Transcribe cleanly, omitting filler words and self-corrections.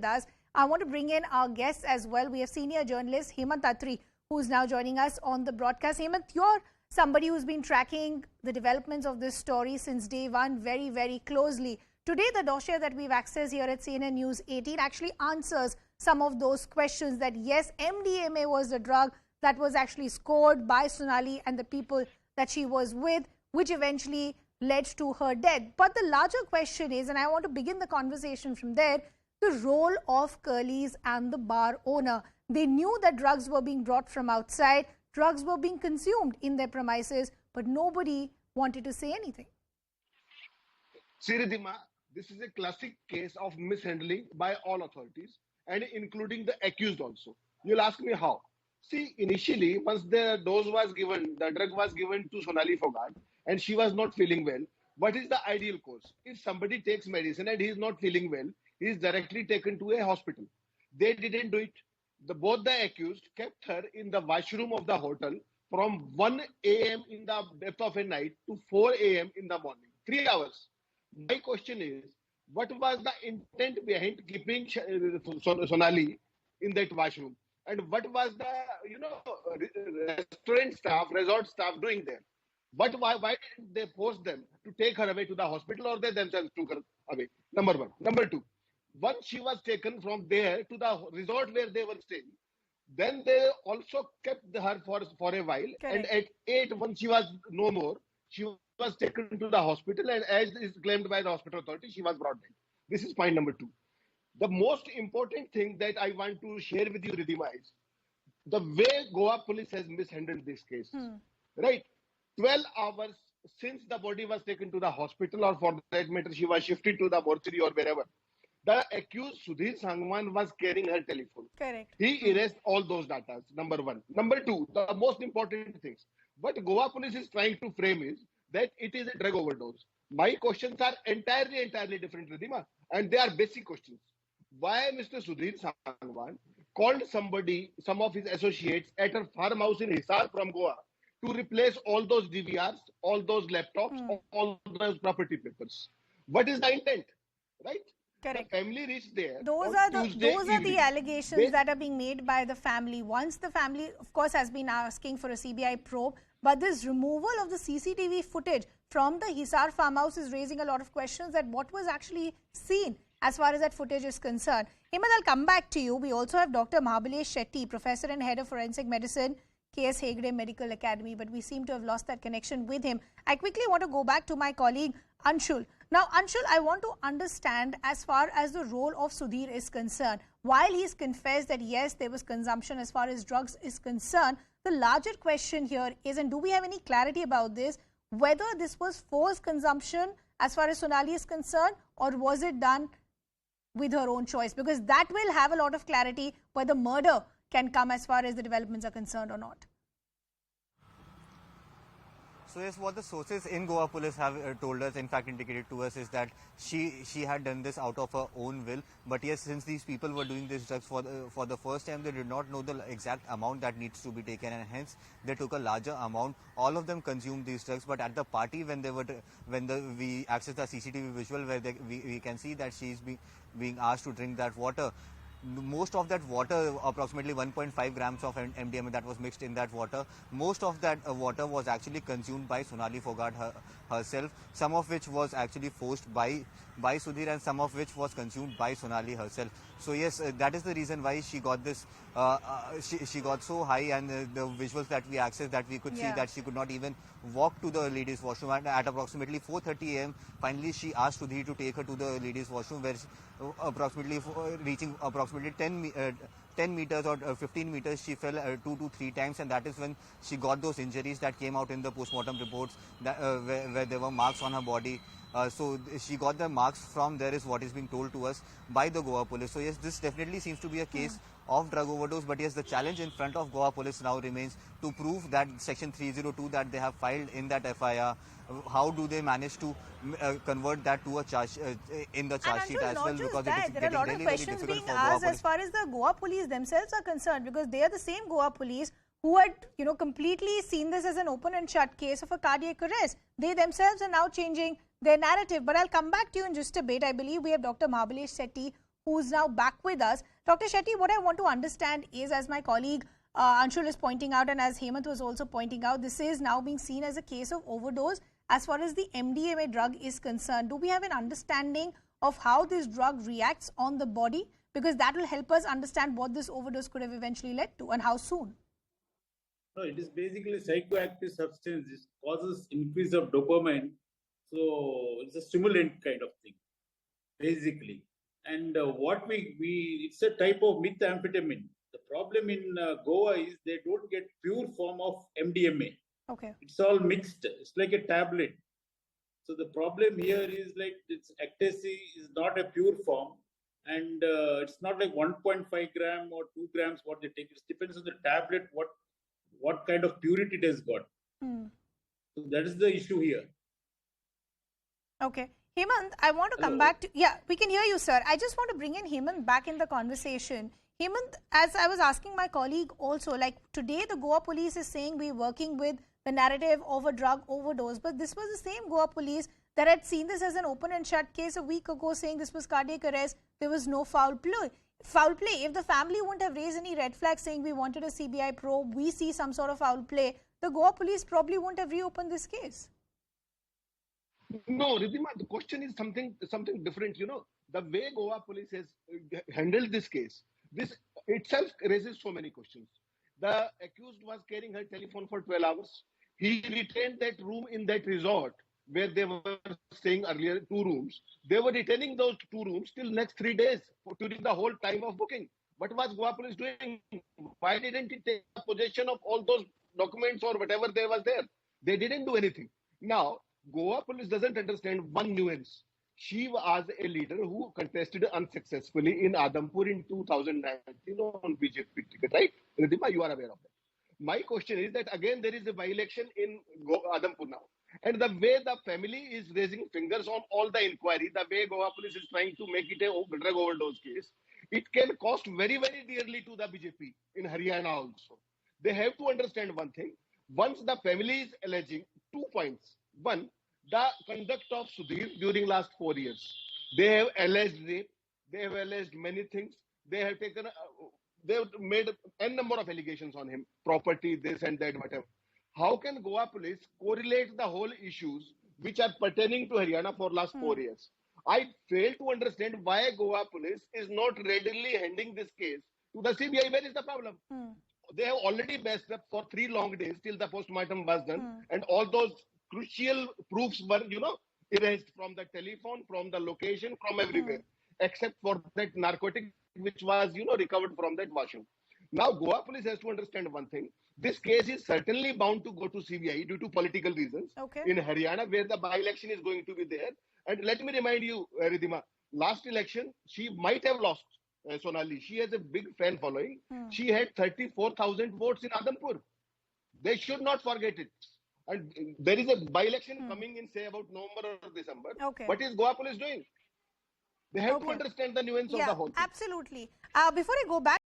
us. I want to bring in our guests as well. We have senior journalist HemantAtri, who is now joining us on the broadcast. Hemant, you're somebody who's been tracking the developments of this story since day one very, very closely. Today, the dossier that we've accessed here at CNN News 18 actually answers some of those questions that yes, MDMA was the drug that was actually scored by Sonali and the people that she was with, which eventually led to her death. But the larger question is, and I want to begin the conversation from there, the role of Curly's and the bar owner. They knew that drugs were being brought from outside, drugs were being consumed in their premises, but nobody wanted to say anything. Siridima, this is a classic case of mishandling by all authorities and including the accused also. You'll ask me how. See, initially, once the dose was given, the drug was given to Sonali Phogat and she was not feeling well, what is the ideal course? If somebody takes medicine and he is not feeling well, he is directly taken to a hospital. They didn't do it. Both the accused kept her in the washroom of the hotel from 1 a.m. in the depth of a night to 4 a.m. in the morning. 3 hours. My question is, what was the intent behind keeping Sonali in that washroom? And what was the restaurant staff, resort staff doing there? Why didn't they force them to take her away to the hospital, or they themselves took her away? Number one. Number two, once she was taken from there to the resort where they were staying, then they also kept her for a while. Correct. And at 8, once she was no more, she was taken to the hospital, and as is claimed by the hospital authority, she was brought in. This is point number 2. The most important thing that I want to share with you, Ridhima, is the way Goa police has mishandled this case. Right? 12 hours since the body was taken to the hospital, or for that matter, she was shifted to the mortuary or wherever, the accused Sudhir Sangwan was carrying her telephone. Correct. He erased all those data, number 1. Number 2, the most important things. What Goa police is trying to frame is that it is a drug overdose. My questions are entirely different, Ridhima, and they are basic questions. Why Mr. Sudhir Sangwan called some of his associates at a farmhouse in Hisar from Goa to replace all those DVRs, all those laptops, all those property papers? What is the intent, right? Correct. The family reached there. Those are the allegations that are being made by the family. Once the family, of course, has been asking for a CBI probe, but this removal of the CCTV footage from the Hisar farmhouse is raising a lot of questions that what was actually seen as far as that footage is concerned. Hemant, I'll come back to you. We also have Dr. M Shetty, Professor and Head of Forensic Medicine, KS Hegde Medical Academy, but we seem to have lost that connection with him. I quickly want to go back to my colleague Anshul. Now, Anshul, I want to understand as far as the role of Sudhir is concerned. While he's confessed that yes, there was consumption as far as drugs is concerned, the larger question here is, and do we have any clarity about this, whether this was forced consumption as far as Sonali is concerned, or was it done with her own choice? Because that will have a lot of clarity whether murder can come as far as the developments are concerned or not. So yes, what the sources in Goa police have told us, in fact indicated to us, is that she had done this out of her own will. But yes, since these people were doing these drugs for the first time, they did not know the exact amount that needs to be taken, and hence they took a larger amount. All of them consumed these drugs, but at the party when we access the CCTV visual where we can see that she is being asked to drink that water. Most of that water, approximately 1.5 grams of MDMA that was mixed in that water, most of that water was actually consumed by Sonali Phogat herself, some of which was actually forced by Sudhir, and some of which was consumed by Sonali herself. So yes, that is the reason why she got this, she got so high, and the visuals that we accessed, that we could see that she could not even walk to the ladies' washroom. And at approximately 4:30 a.m., finally she asked Sudhir to take her to the ladies' washroom, where reaching approximately 10 meters or 15 meters, she fell 2 to 3 times, and that is when she got those injuries that came out in the postmortem reports, that, where there were marks on her body. So she got the marks from there, is what is being told to us by the Goa police. So yes, this definitely seems to be a case of drug overdose, but yes, the challenge in front of Goa police now remains to prove that section 302 that they have filed in that FIR, how do they manage to convert that to a charge in the charge sheet as well, because it is there are a lot of questions being asked as far as the Goa police themselves are concerned, because they are the same Goa police who had completely seen this as an open and shut case of a cardiac arrest. They themselves are now changing their narrative. But I'll come back to you in just a bit. I believe we have Dr. M Shetty, who's now back with us. Dr. Shetty, what I want to understand is, as my colleague Anshul is pointing out and as Hemant was also pointing out, this is now being seen as a case of overdose as far as the MDMA drug is concerned. Do we have an understanding of how this drug reacts on the body? Because that will help us understand what this overdose could have eventually led to and how soon. No, it is basically a psychoactive substance. It causes increase of dopamine. So it's a stimulant kind of thing, basically. And it's a type of methamphetamine. The problem in Goa is they don't get pure form of MDMA. Okay. It's all mixed. It's like a tablet. So the problem here is like it's ecstasy is not a pure form. And it's not like 1.5 gram or 2 grams what they take. It depends on the tablet, what kind of purity it has got. So that is the issue here. Okay. Hemant, I want to come back to, yeah, we can hear you, sir. I just want to bring in Hemant back in the conversation. Hemant, as I was asking my colleague also, like today the Goa police is saying we're working with the narrative of a drug overdose, but this was the same Goa police that had seen this as an open and shut case a week ago, saying this was cardiac arrest, there was no foul play. If the family wouldn't have raised any red flags saying we wanted a CBI probe, we see some sort of foul play, the Goa police probably wouldn't have reopened this case. No, Ridhima, the question is something different. You know, the way Goa police has handled this case, this itself raises so many questions. The accused was carrying her telephone for 12 hours. He retained that room in that resort where they were staying earlier, 2 rooms. They were retaining those 2 rooms till next 3 days during the whole time of booking. What was Goa police doing? Why didn't it take possession of all those documents or whatever they was there? They didn't do anything. Now, Goa police doesn't understand one nuance. She was a leader who contested unsuccessfully in Adampur in 2019 on BJP ticket, right? Ridhima, you are aware of that. My question is that again there is a by-election in Adampur now. And the way the family is raising fingers on all the inquiry, the way Goa police is trying to make it a drug overdose case, it can cost very, very dearly to the BJP in Haryana also. They have to understand one thing. Once the family is alleging 2 points. One, the conduct of Sudhir during last 4 years. They have alleged rape. They have alleged many things. They have taken, they have made n number of allegations on him, property, this and that, whatever. How can Goa police correlate the whole issues which are pertaining to Haryana for last 4 years? I fail to understand why Goa police is not readily handing this case to the CBI. Where is the problem? They have already messed up for 3 long days till the postmortem was done, and all those crucial proofs were, erased from the telephone, from the location, from everywhere, except for that narcotic which was, recovered from that washroom. Now, Goa police has to understand one thing. This case is certainly bound to go to CBI due to political reasons in Haryana, where the by-election is going to be there. And let me remind you, Ridhima, last election, she might have lost, Sonali. She has a big fan following. She had 34,000 votes in Adampur. They should not forget it. And there is a by-election coming in, say, about November or December. What is Goa police doing? They have to understand the nuance of the whole thing. Absolutely. Before I go back,